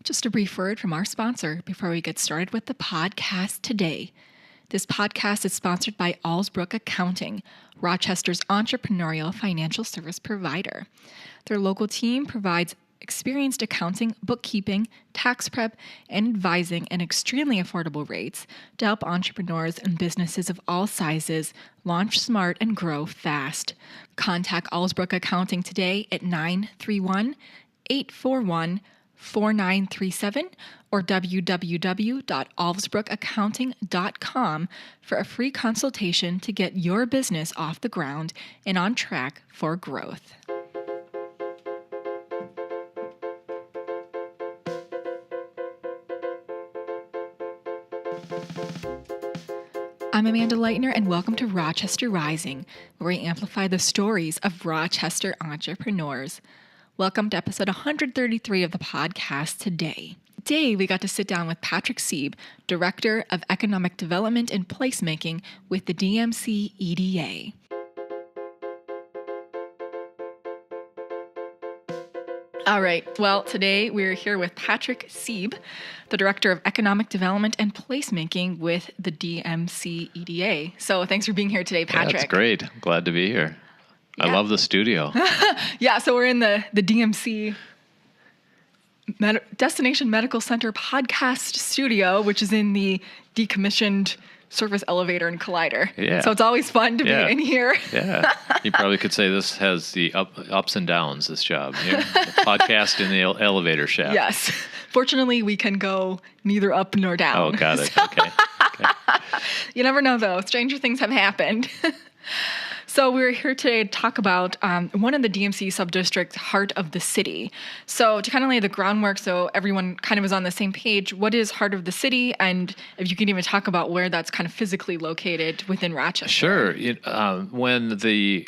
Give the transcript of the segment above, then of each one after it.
Just a brief word from our sponsor before we get started with the podcast today. This podcast is sponsored by Allsbrook Accounting, Rochester's entrepreneurial financial service provider. Their local team provides experienced accounting, bookkeeping, tax prep, and advising at extremely affordable rates to help entrepreneurs and businesses of all sizes launch smart and grow fast. Contact Allsbrook Accounting today at 931-841-4937 or www.allsbrookaccounting.com for a free consultation to get your business off the ground and on track for growth. I'm Amanda Leitner, and welcome to Rochester Rising, where we amplify the stories of Rochester entrepreneurs. Welcome to episode 133 of the podcast today. Today, we got to sit down with Patrick Seeb, Director of Economic Development and Placemaking with the DMC EDA. All right. Well, today we're here with Patrick Seeb, the Director of Economic Development and Placemaking with the DMC EDA. So thanks for being here today, Patrick. Yeah, that's great. I'm glad to be here. Yeah. I love the studio. Yeah, so we're in the DMC Destination Medical Center podcast studio, which is in the decommissioned surface elevator and collider. Yeah. So it's always fun to be in here. Yeah. You probably could say this has the ups and downs, this job. Yeah. Podcast in the elevator shaft. Yes. Fortunately, we can go neither up nor down. Oh, got it. Okay. You never know, though. Stranger things have happened. So we're here today to talk about one of the DMC subdistricts, Heart of the City. So to kind of lay the groundwork so everyone kind of is on the same page, what is Heart of the City? And if you can even talk about where that's kind of physically located within Rochester. Sure. When the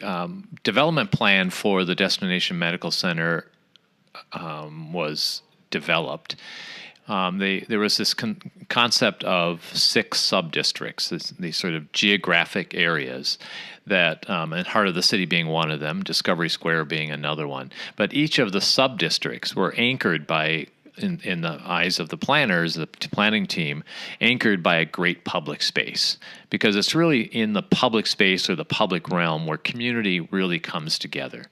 development plan for the Destination Medical Center was developed, there was this concept of 6 subdistricts, these sort of geographic areas that, and Heart of the City being one of them, Discovery Square being another one. But each of the subdistricts were anchored by, in the eyes of the planners, the planning team, anchored by a great public space. Because it's really in the public space or the public realm where community really comes together.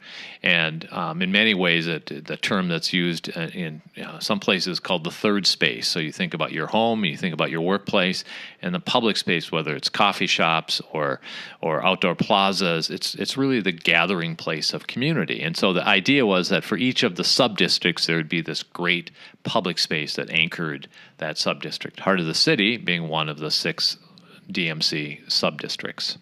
And in many ways, the term that's used in some places called the third space. So you think about your home, you think about your workplace, and the public space, whether it's coffee shops or outdoor plazas, it's really the gathering place of community. And so the idea was that for each of the sub-districts, there would be this great public space that anchored that sub-district. Heart of the City being one of the 6 DMC sub-districts.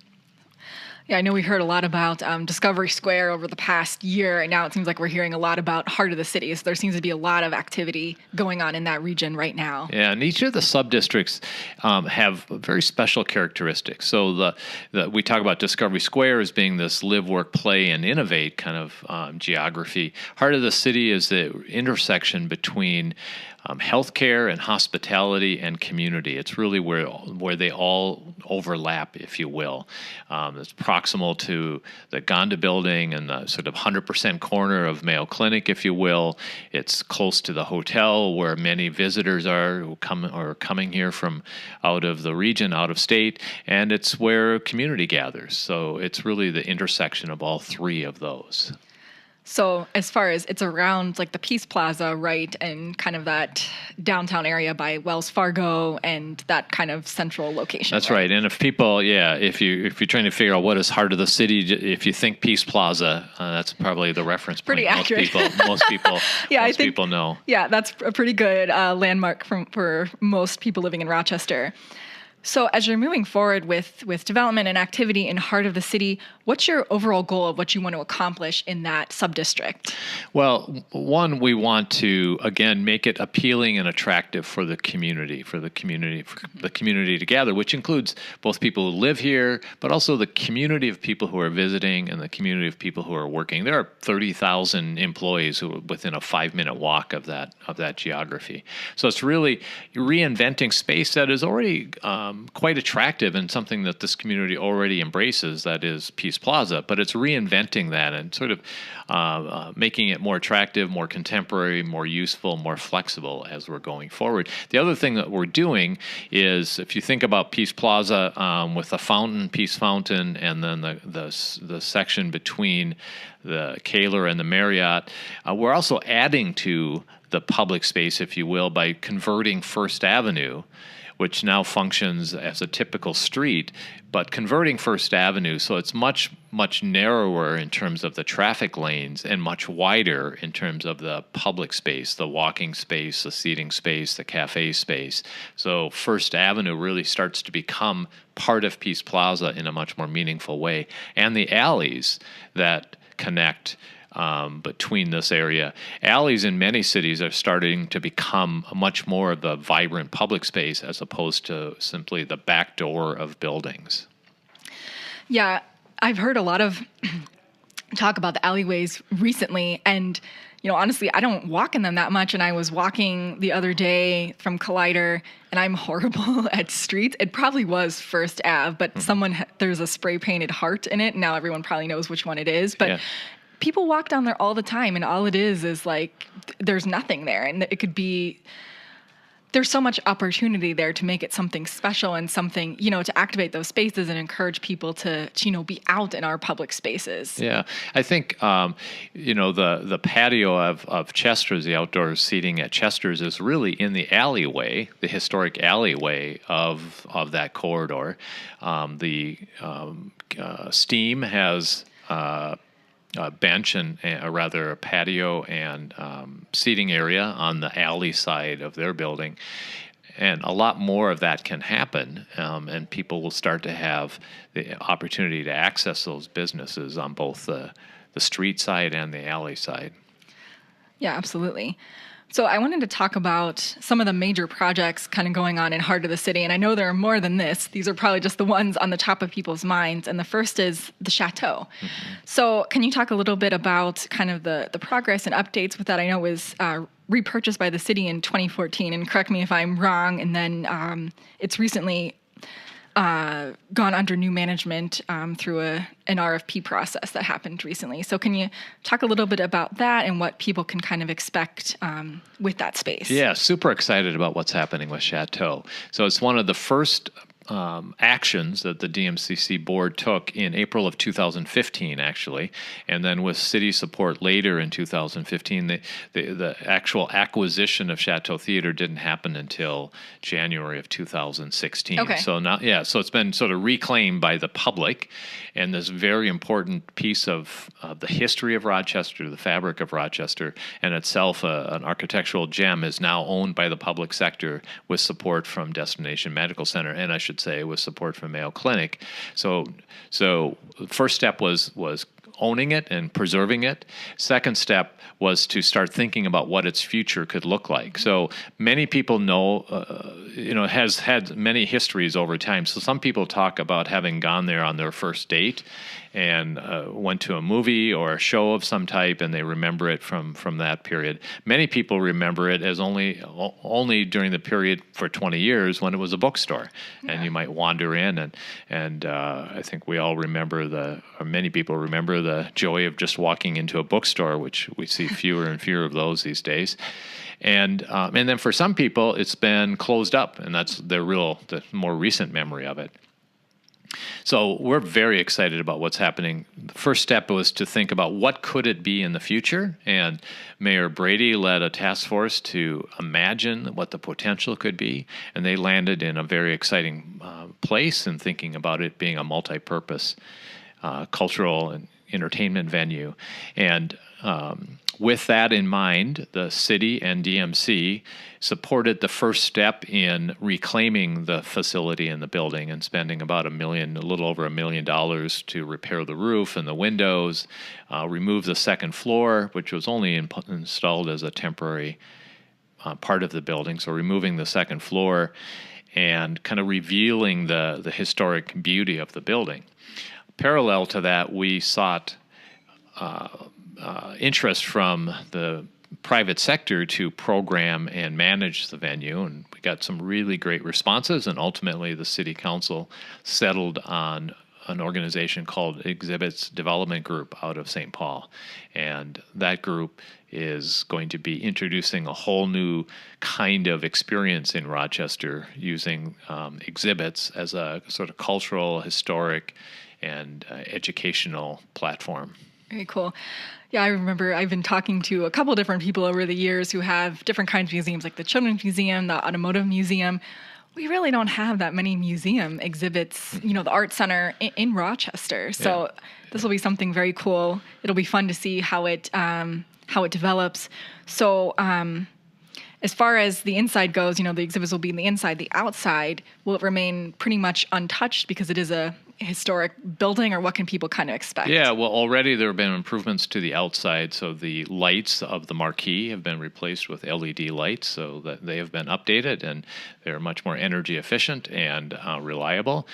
Yeah, I know we heard a lot about Discovery Square over the past year, and now it seems like we're hearing a lot about Heart of the City. So there seems to be a lot of activity going on in that region right now. Yeah, and each of the sub-districts have very special characteristics. So we talk about Discovery Square as being this live, work, play, and innovate kind of geography. Heart of the City is the intersection between healthcare and hospitality and community. It's really where they all overlap, if you will. It's proximal to the Gonda building and the sort of 100% corner of Mayo Clinic, if you will. It's close to the hotel where many visitors are who coming here from out of the region, out of state, and it's where community gathers. So it's really the intersection of all 3 of those. So as far as it's around like the Peace Plaza, right, and kind of that downtown area by Wells Fargo and that kind of central location. That's right. And if people, if you're trying to figure out what is Heart of the City, if you think Peace Plaza, that's probably the reference point. Pretty accurate. Most people people know. Yeah, that's a pretty good landmark for most people living in Rochester. So as you're moving forward with development and activity in Heart of the City, what's your overall goal of what you want to accomplish in that subdistrict? Well, one, we want to, again, make it appealing and attractive for the community to gather, which includes both people who live here, but also the community of people who are visiting and the community of people who are working. There are 30,000 employees who are within a 5-minute walk of that geography. So it's really reinventing space that is already quite attractive and something that this community already embraces, that is Peace Plaza, but it's reinventing that and sort of making it more attractive, more contemporary, more useful, more flexible as we're going forward. The other thing that we're doing is, if you think about Peace Plaza with the fountain, Peace Fountain, and then the section between the Kaler and the Marriott, we're also adding to the public space, if you will, by converting First Avenue, which now functions as a typical street, but converting First Avenue so it's much, much narrower in terms of the traffic lanes and much wider in terms of the public space, the walking space, the seating space, the cafe space. So First Avenue really starts to become part of Peace Plaza in a much more meaningful way. And the alleys that connect between this area. Alleys in many cities are starting to become much more of the vibrant public space as opposed to simply the back door of buildings. Yeah, I've heard a lot of talk about the alleyways recently, and honestly, I don't walk in them that much. And I was walking the other day from Collider, and I'm horrible at streets. It probably was First Ave, but there's a spray painted heart in it. Now everyone probably knows which one it is, but. Yeah. People walk down there all the time, and all it is like there's nothing there. And it could be, there's so much opportunity there to make it something special and something, to activate those spaces and encourage people to be out in our public spaces. Yeah. I think, the patio of Chester's, the outdoor seating at Chester's, is really in the alleyway, the historic alleyway of that corridor. The Steam has a bench and a patio and seating area on the alley side of their building. And a lot more of that can happen, and people will start to have the opportunity to access those businesses on both the street side and the alley side. Yeah, absolutely. So I wanted to talk about some of the major projects kind of going on in heart of the city. And I know there are more than this. These are probably just the ones on the top of people's minds. And the first is the Chateau. Mm-hmm. So can you talk a little bit about kind of the progress and updates with that? I know it was repurchased by the city in 2014. And correct me if I'm wrong. And then it's recently gone under new management through an RFP process that happened recently. So can you talk a little bit about that and what people can kind of expect with that space? Yeah, super excited about what's happening with Chateau. So it's one of the first actions that the DMCC board took in April of 2015, actually, and then with city support later in 2015, the actual acquisition of Chateau Theatre didn't happen until January of 2016. Okay. So now, so it's been sort of reclaimed by the public, and this very important piece of the history of Rochester, the fabric of Rochester, and itself an architectural gem, is now owned by the public sector with support from Destination Medical Center, and I should say with support from Mayo Clinic. So the first step was owning it and preserving it. Second step was to start thinking about what its future could look like. So many people know, it has had many histories over time. So some people talk about having gone there on their first date and went to a movie or a show of some type, and they remember it from that period. Many people remember it as only during the period for 20 years when it was a bookstore, and you might wander in, and I think we all remember or many people remember the joy of just walking into a bookstore, which we see fewer and fewer of those these days. And then for some people, it's been closed up, and that's the more recent memory of it. So we're very excited about what's happening. The first step was to think about what could it be in the future, and Mayor Brady led a task force to imagine what the potential could be, and they landed in a very exciting place in thinking about it being a multi-purpose cultural and entertainment venue. And with that in mind, the city and DMC supported the first step in reclaiming the facility and the building and spending about a little over $1 million to repair the roof and the windows, remove the second floor, which was only installed as a temporary part of the building. So removing the second floor and kind of revealing the historic beauty of the building. Parallel to that, we sought interest from the private sector to program and manage the venue, and we got some really great responses, and ultimately the city council settled on an organization called Exhibits Development Group out of St. Paul. And that group is going to be introducing a whole new kind of experience in Rochester using exhibits as a sort of cultural, historic, and educational platform. Very cool. Yeah, I remember I've been talking to a couple different people over the years who have different kinds of museums, like the Children's Museum, the Automotive Museum. We really don't have that many museum exhibits, the Art Center in Rochester. So this will be something very cool. It'll be fun to see how it develops. So as far as the inside goes, the exhibits will be in the inside. The outside, will it remain pretty much untouched because it is a historic building, or what can people kind of expect? Yeah, well, already there have been improvements to the outside. So the lights of the marquee have been replaced with LED lights, so that they have been updated and they're much more energy efficient and reliable.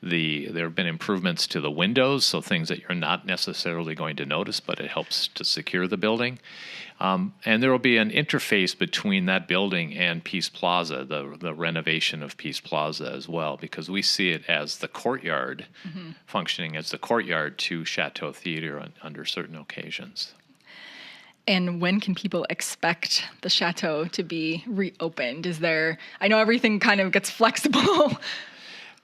There have been improvements to the windows, so things that you're not necessarily going to notice, but it helps to secure the building. And there will be an interface between that building and Peace Plaza, the renovation of Peace Plaza as well, because we see it as the courtyard, functioning as the courtyard to Chateau Theatre under certain occasions. And when can people expect the Chateau to be reopened? I know everything kind of gets flexible.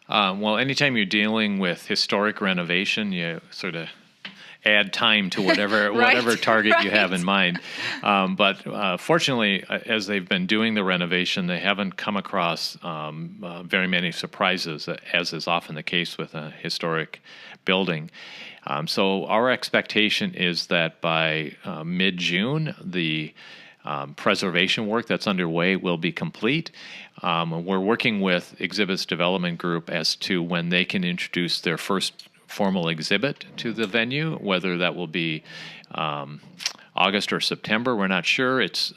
Well, anytime you're dealing with historic renovation, you sort of add time to whatever target you have in mind. But fortunately, as they've been doing the renovation, they haven't come across very many surprises, as is often the case with a historic building. So our expectation is that by mid-June, the preservation work that's underway will be complete. We're working with Exhibits Development Group as to when they can introduce their first formal exhibit to the venue, whether that will be August or September. We're not sure. It's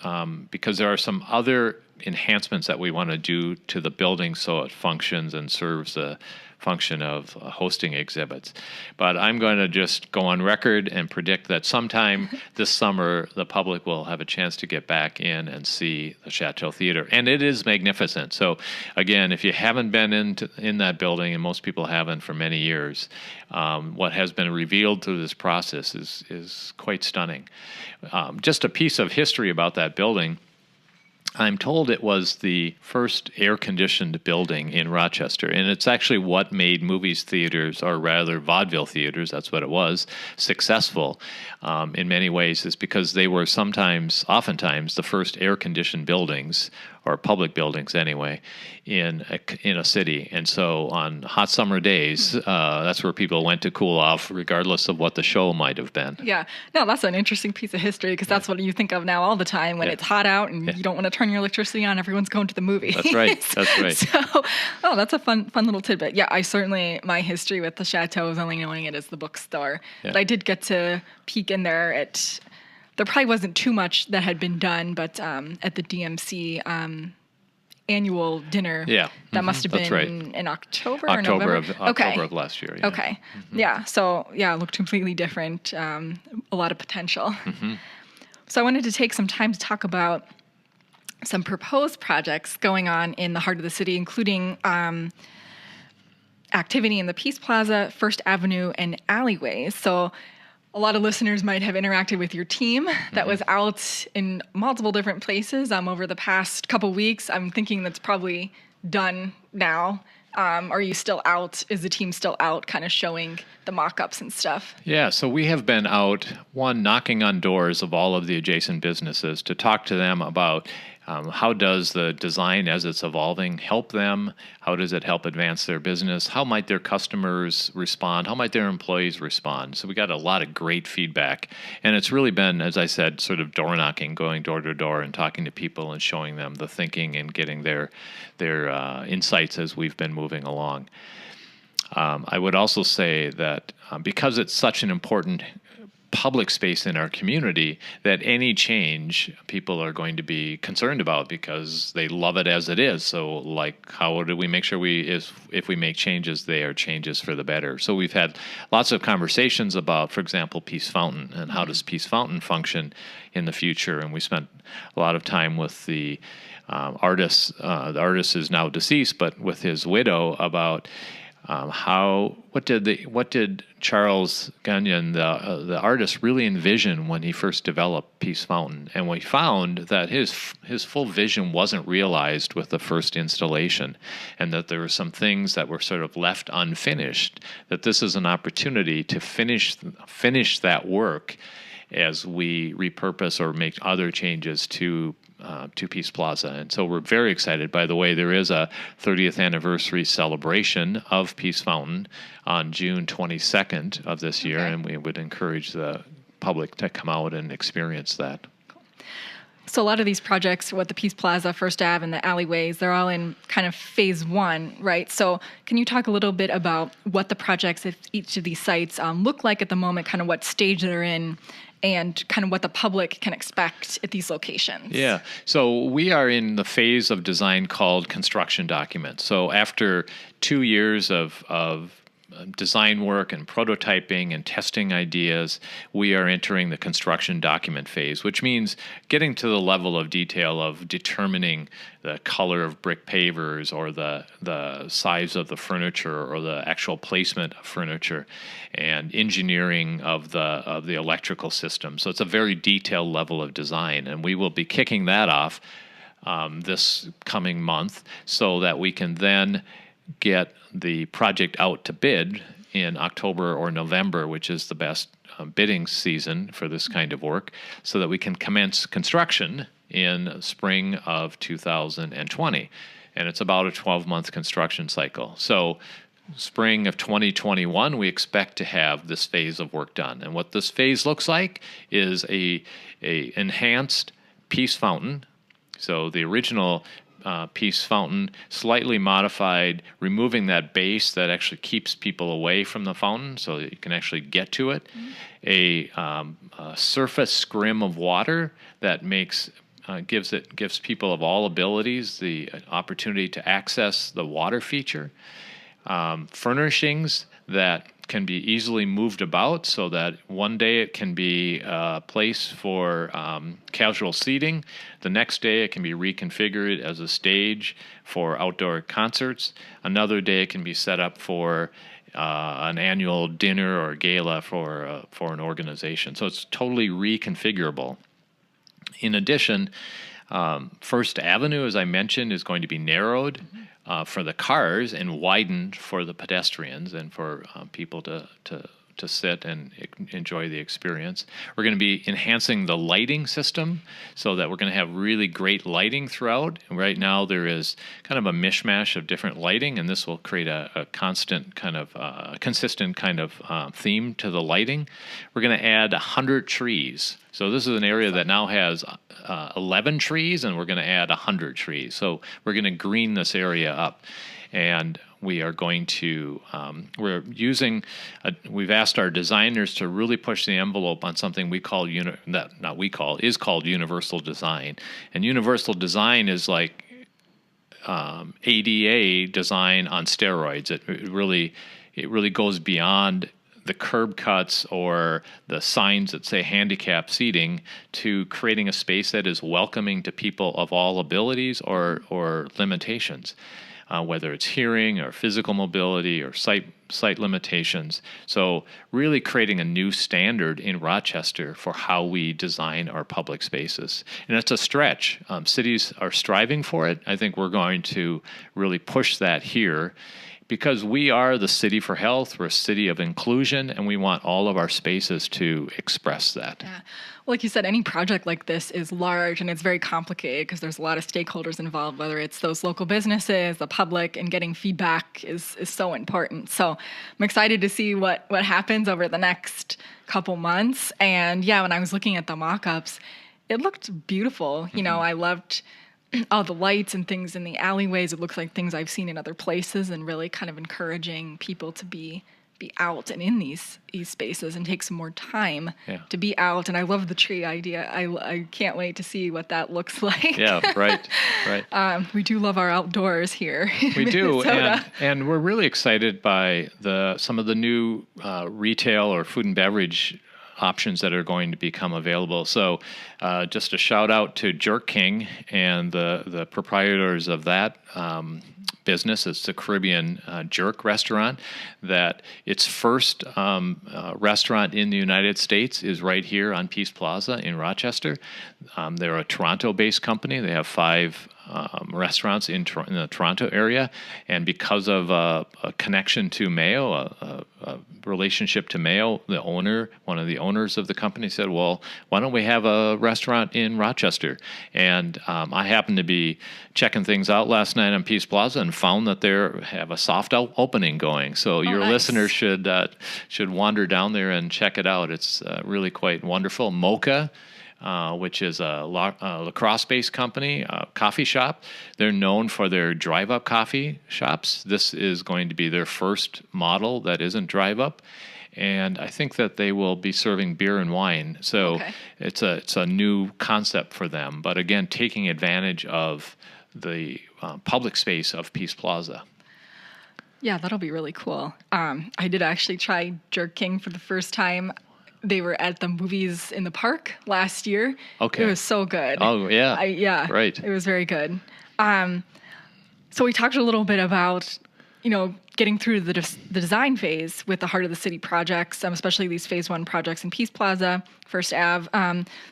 because there are some other enhancements that we want to do to the building so it functions and serves the function of hosting exhibits. But I'm going to just go on record and predict that sometime this summer the public will have a chance to get back in and see the Chateau Theatre. And it is magnificent. So again, if you haven't been in that building, and most people haven't for many years, what has been revealed through this process is quite stunning. Just a piece of history about that building. I'm told it was the first air-conditioned building in Rochester, and it's actually what made movies theaters, or rather vaudeville theaters, that's what it was, successful in many ways, is because they were oftentimes, the first air-conditioned buildings, or public buildings anyway, in a city. And so on hot summer days, that's where people went to cool off, regardless of what the show might have been. Yeah. No, that's an interesting piece of history, because that's what you think of now all the time when it's hot out and you don't want to turn your electricity on. Everyone's going to the movie. That's right. That's right. So, that's a fun little tidbit. Yeah, my history with the Chateau is only knowing it as the bookstore. Yeah. But I did get to peek in there there probably wasn't too much that had been done, but at the DMC annual dinner, that must have been in October or November? October of last year. Yeah. Okay. Yeah. So, it looked completely different. A lot of potential. So I wanted to take some time to talk about some proposed projects going on in the heart of the city, including activity in the Peace Plaza, First Avenue, and Alleyways. So a lot of listeners might have interacted with your team that was out in multiple different places over the past couple weeks. I'm thinking that's probably done now. Are you still out? Is the team still out kind of showing the mock-ups and stuff? Yeah, so we have been out, knocking on doors of all of the adjacent businesses to talk to them about how does the design as it's evolving help them? How does it help advance their business? How might their customers respond? How might their employees respond? So we got a lot of great feedback. And it's really been, as I said, sort of door knocking, going door to door and talking to people and showing them the thinking and getting their insights as we've been moving along. I would also say that because it's such an important public space in our community that any change people are going to be concerned about because they love it as it is. So like, how do we make sure if we make changes, they are changes for the better? So we've had lots of conversations about, for example, Peace Fountain and how does Peace Fountain function in the future. And we spent a lot of time with the artist. The artist is now deceased, but with his widow about what did Charles Gagnon, the artist, really envision when he first developed Peace Fountain? And we found that his full vision wasn't realized with the first installation, and that there were some things that were sort of left unfinished. That this is an opportunity to finish that work as we repurpose or make other changes to Peace Plaza. And so we're very excited. By the way, there is a 30th anniversary celebration of Peace Fountain on June 22nd of this year, and we would encourage the public to come out and experience that. So a lot of these projects, the Peace Plaza, First Ave, and the Alleyways, they're all in kind of phase one, right? So can you talk a little bit about what the projects at each of these sites look like at the moment, kind of what stage they're in, and kind of what the public can expect at these locations? Yeah. So we are in the phase of design called construction document. So after 2 years of design work and prototyping and testing ideas, we are entering the construction document phase, which means getting to the level of detail of determining the color of brick pavers or the size of the furniture or the actual placement of furniture and engineering of the electrical system. So it's a very detailed level of design, and we will be kicking that off this coming month so that we can then get the project out to bid in October or November, which is the best bidding season for this kind of work, so that we can commence construction in spring of 2020. And it's about a 12-month construction cycle. So spring of 2021, we expect to have this phase of work done. And what this phase looks like is a enhanced Peace Fountain. So the original Peace Fountain, slightly modified, removing that base that actually keeps people away from the fountain so that you can actually get to it. Mm-hmm. A surface scrim of water that gives people of all abilities the opportunity to access the water feature. Furnishings that can be easily moved about so that one day it can be a place for casual seating. The next day it can be reconfigured as a stage for outdoor concerts. Another day it can be set up for an annual dinner or gala for an organization. So it's totally reconfigurable. In addition, First Avenue, as I mentioned, is going to be narrowed for the cars and widened for the pedestrians and for people to sit and enjoy the experience. We're going to be enhancing the lighting system so that we're going to have really great lighting throughout. And right now there is kind of a mishmash of different lighting, and this will create a consistent kind of theme to the lighting. We're going to add 100 trees. So this is an area that now has 11 trees, and we're going to add 100 trees. So we're going to green this area up. And we are going to, we've asked our designers to really push the envelope on something we call, is called universal design. And universal design is like ADA design on steroids. It really goes beyond the curb cuts or the signs that say handicap seating to creating a space that is welcoming to people of all abilities or limitations. Whether it's hearing or physical mobility or sight limitations. So really creating a new standard in Rochester for how we design our public spaces. And it's a stretch. Cities are striving for it. I think we're going to really push that here because we are the city for health. We're a city of inclusion, and we want all of our spaces to express that. Yeah. Well, like you said, any project like this is large and it's very complicated because there's a lot of stakeholders involved, whether it's those local businesses, the public, and getting feedback is so important. So I'm excited to see what happens over the next couple months. And yeah, when I was looking at the mock-ups, it looked beautiful. You know, I loved all the lights and things in the alleyways. It looks like things I've seen in other places and really kind of encouraging people to be be out and in these spaces and take some more time Yeah. to be out. And I love the tree idea. I can't wait to see what that looks like. Yeah, right. We do love our outdoors here. We do, Minnesota. and we're really excited by some of the new retail or food and beverage options that are going to become available. So just a shout out to Jerk King and the proprietors of that business. It's the Caribbean Jerk restaurant. That its first restaurant in the United States is right here on Peace Plaza in Rochester. They're a Toronto-based company. They have 5 restaurants in the Toronto area, and because of a connection to Mayo, a relationship to Mayo, one of the owners of the company said, well, why don't we have a restaurant in Rochester? And I happened to be checking things out last night on Peace Plaza and found that they have a soft opening going. So your nice. listeners should wander down there and check it out. It's really quite wonderful. Mocha, which is a lacrosse-based company, coffee shop. They're known for their drive-up coffee shops. This is going to be their first model that isn't drive-up. And I think that they will be serving beer and wine. So it's a new concept for them. But again, taking advantage of the public space of Peace Plaza. Yeah, that'll be really cool. I did actually try Jerk King for the first time. They were at the movies in the park last year. Okay. It was so good. Oh, yeah. Yeah. Right. It was very good. So we talked a little bit about, getting through the design phase with the Heart of the City projects, especially these Phase 1 projects in Peace Plaza, First Ave.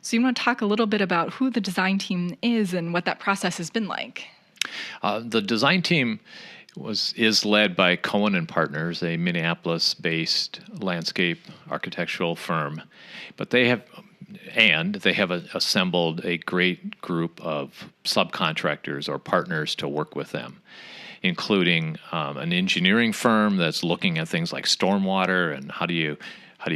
So you want to talk a little bit about who the design team is and what that process has been like? The design team is led by Cohen and Partners, a Minneapolis-based landscape architectural firm, but they have assembled a great group of subcontractors or partners to work with them, including an engineering firm that's looking at things like stormwater and how do you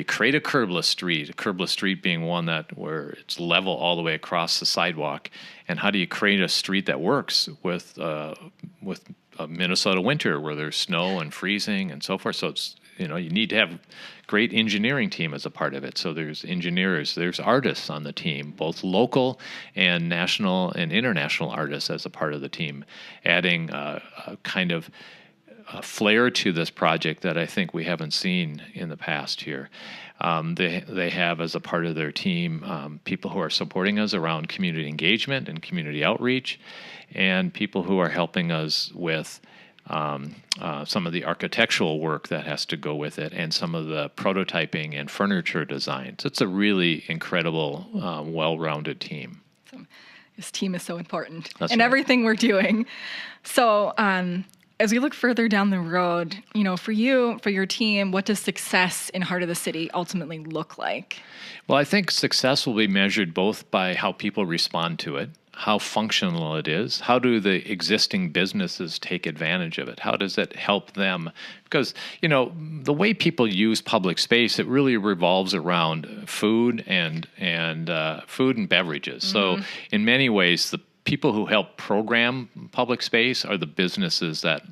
create a curbless street? A curbless street being one where it's level all the way across the sidewalk, and how do you create a street that works with a Minnesota winter where there's snow and freezing and so forth. So it's you need to have great engineering team as a part of it. So there's engineers, there's artists on the team, both local and national and international artists as a part of the team, adding a kind of flair to this project that I think we haven't seen in the past here. They have as a part of their team people who are supporting us around community engagement and community outreach, and people who are helping us with some of the architectural work that has to go with it, and some of the prototyping and furniture design. So it's a really incredible, well-rounded team. So this team is so important That's in right. everything we're doing. So as we look further down the road, for you, for your team, what does success in Heart of the City ultimately look like? Well, I think success will be measured both by how people respond to it, how functional it is, how do the existing businesses take advantage of it, how does it help them? Because, the way people use public space, it really revolves around food and food and beverages. Mm-hmm. So in many ways, the people who help program public space are the businesses that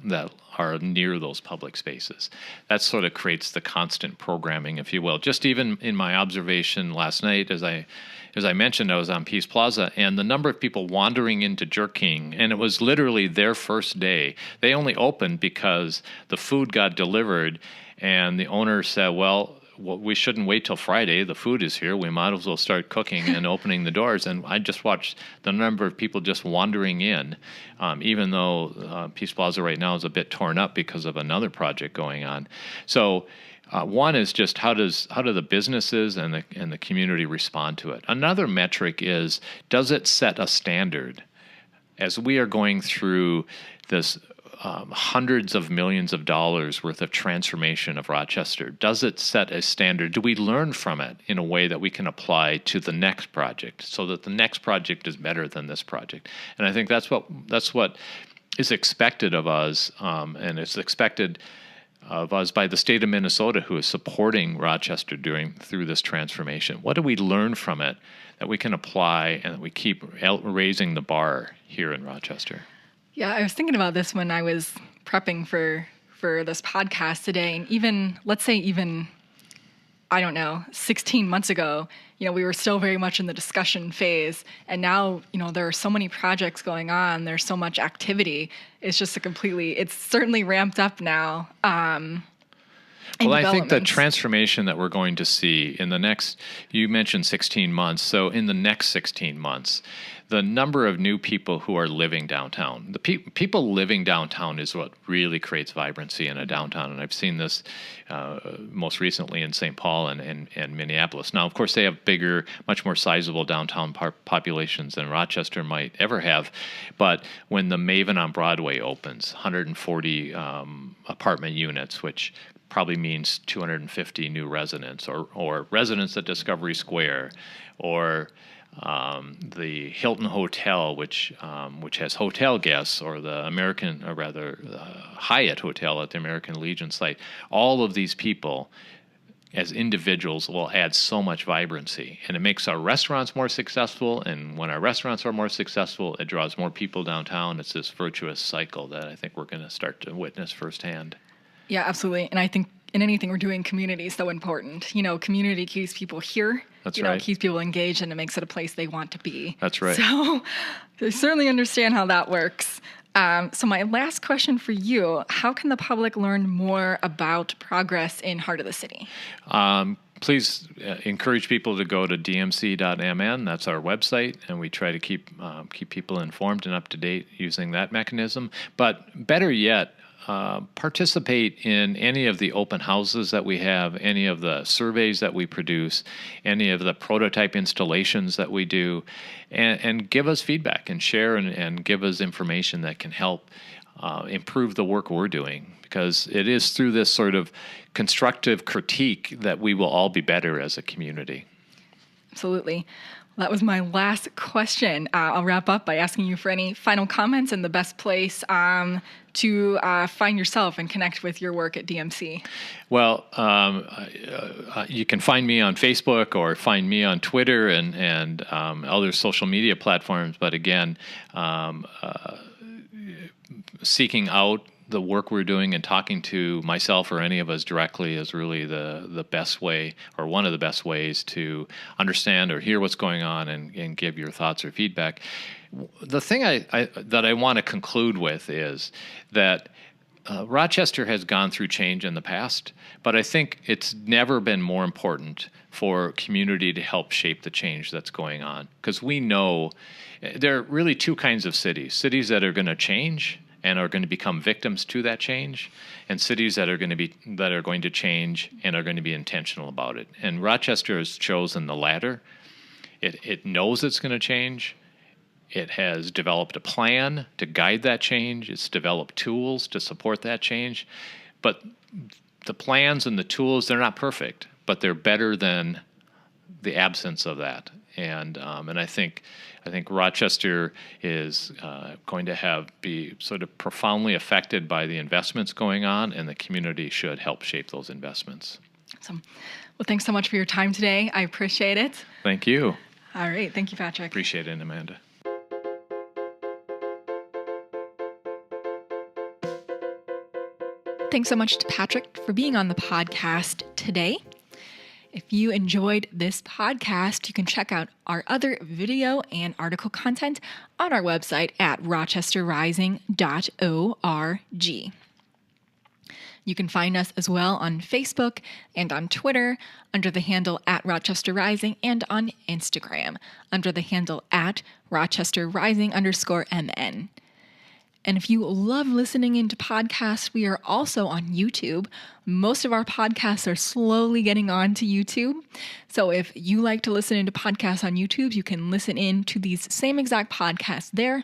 are near those public spaces. That sort of creates the constant programming, if you will. Just even in my observation last night, as I mentioned, I was on Peace Plaza, and the number of people wandering into Jerk King, and it was literally their first day. They only opened because the food got delivered, and the owner said, well, we shouldn't wait till Friday. The food is here. We might as well start cooking and opening the doors. And I just watched the number of people just wandering in, even though Peace Plaza right now is a bit torn up because of another project going on. So one is just how do the businesses and the community respond to it? Another metric is, does it set a standard? As we are going through this hundreds of millions of dollars worth of transformation of Rochester, does it set a standard? Do we learn from it in a way that we can apply to the next project so that the next project is better than this project? And I think that's what is expected of us, and it's expected of us by the state of Minnesota, who is supporting Rochester through this transformation. What do we learn from it that we can apply and that we keep raising the bar here in Rochester? Yeah, I was thinking about this when I was prepping for for this podcast today. And even, let's say even, I don't know, 16 months ago, we were still very much in the discussion phase. And now, there are so many projects going on. There's so much activity. It's just it's certainly ramped up now. Well, I think the transformation that we're going to see in the next, you mentioned 16 months. So in the next 16 months, the number of new people who are living downtown, the people living downtown is what really creates vibrancy in a downtown. And I've seen this most recently in St. Paul and Minneapolis. Now, of course, they have bigger, much more sizable downtown populations than Rochester might ever have. But when the Maven on Broadway opens, 140 apartment units, which probably means 250 new residents, or residents at Discovery Square, or the Hilton Hotel, which has hotel guests, or the Hyatt Hotel at the American Legion site. All of these people, as individuals, will add so much vibrancy, and it makes our restaurants more successful. And when our restaurants are more successful, it draws more people downtown. It's this virtuous cycle that I think we're going to start to witness firsthand. Yeah, absolutely. And I think in anything we're doing, community is so important. Community keeps people here. That's right. Keeps people engaged, and it makes it a place they want to be. That's right. So I certainly understand how that works. So my last question for you, how can the public learn more about progress in Heart of the City? Please encourage people to go to dmc.mn. That's our website, and we try to keep people informed and up to date using that mechanism. But better yet, participate in any of the open houses that we have, any of the surveys that we produce, any of the prototype installations that we do, and give us feedback and share and give us information that can help improve the work we're doing, because it is through this sort of constructive critique that we will all be better as a community. Absolutely. That was my last question. I'll wrap up by asking you for any final comments and the best place to find yourself and connect with your work at DMC. Well, you can find me on Facebook or find me on Twitter and other social media platforms. But again, seeking out the work we're doing and talking to myself or any of us directly is really the best way, or one of the best ways, to understand or hear what's going on and give your thoughts or feedback. The thing that I want to conclude with is that Rochester has gone through change in the past, but I think it's never been more important for community to help shape the change that's going on. Because we know there are really two kinds of cities that are going to change and are going to become victims to that change, and cities that are going to change and are going to be intentional about it. And Rochester has chosen the latter. It knows it's going to change. It has developed a plan to guide that change. It's developed tools to support that change. But the plans and the tools, they're not perfect, but they're better than the absence of that. And I think Rochester is going to be sort of profoundly affected by the investments going on, and the community should help shape those investments. Awesome. Well, thanks so much for your time today. I appreciate it. Thank you. All right. Thank you, Patrick. Appreciate it, Amanda. Thanks so much to Patrick for being on the podcast today. If you enjoyed this podcast, you can check out our other video and article content on our website at rochesterrising.org. You can find us as well on Facebook and on Twitter under the handle at Rochester Rising, and on Instagram under the handle at RochesterRising_MN. And if you love listening into podcasts, we are also on YouTube. Most of our podcasts are slowly getting onto YouTube. So if you like to listen into podcasts on YouTube, you can listen in to these same exact podcasts there,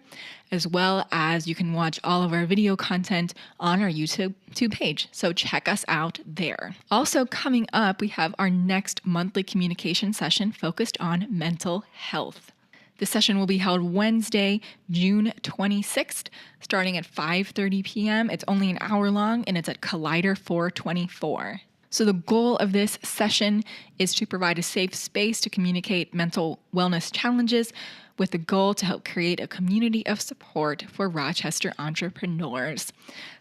as well as you can watch all of our video content on our YouTube page. So check us out there. Also coming up, we have our next monthly communication session focused on mental health. This session will be held Wednesday, June 26th, starting at 5:30 p.m. It's only an hour long, and it's at Collider 424. So the goal of this session is to provide a safe space to communicate mental wellness challenges with the goal to help create a community of support for Rochester entrepreneurs.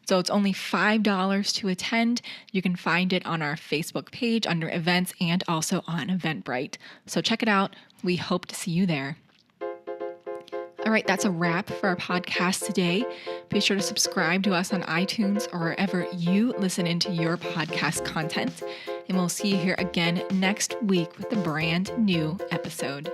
So it's only $5 to attend. You can find it on our Facebook page under events and also on Eventbrite. So check it out. We hope to see you there. All right, that's a wrap for our podcast today. Be sure to subscribe to us on iTunes or wherever you listen into your podcast content. And we'll see you here again next week with a brand new episode.